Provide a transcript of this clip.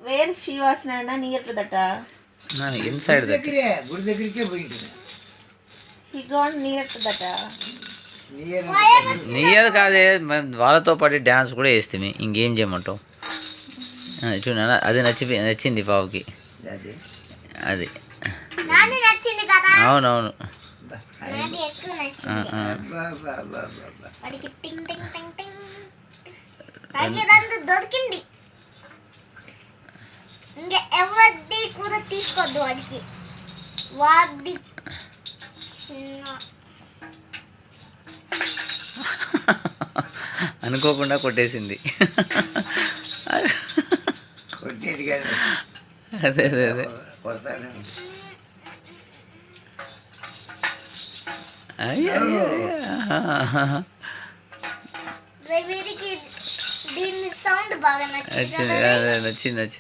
Where she was near to that inside గుడి దగ్గరికే పోయింది. He got near to that near కాదే, వాళ్ళతో పాటు డ్యాన్స్ కూడా వేస్తుంది. ఇంకేం చేయమంటావు? చూడ అది నచ్చింది పావుకి. అది అది నాది నచ్చింది కదా. అవునవును. నాది ఎక్కువ నచ్చింది. వాడికి టింగ్ టింగ్ టింగ్ టింగ్. వాడికి రెండు దొరికింది. ఇంకా ఎవరిది కూడా తీసుకోవద్దు వాడికి. వాడి అనుకోకుండా కొట్టేసింది. కొట్టేది కదా, అదే అదే అదే. కొడతాను. వీడికి దీని సౌండ్ బాగా నచ్చింది. నచ్చింది నచ్చింది.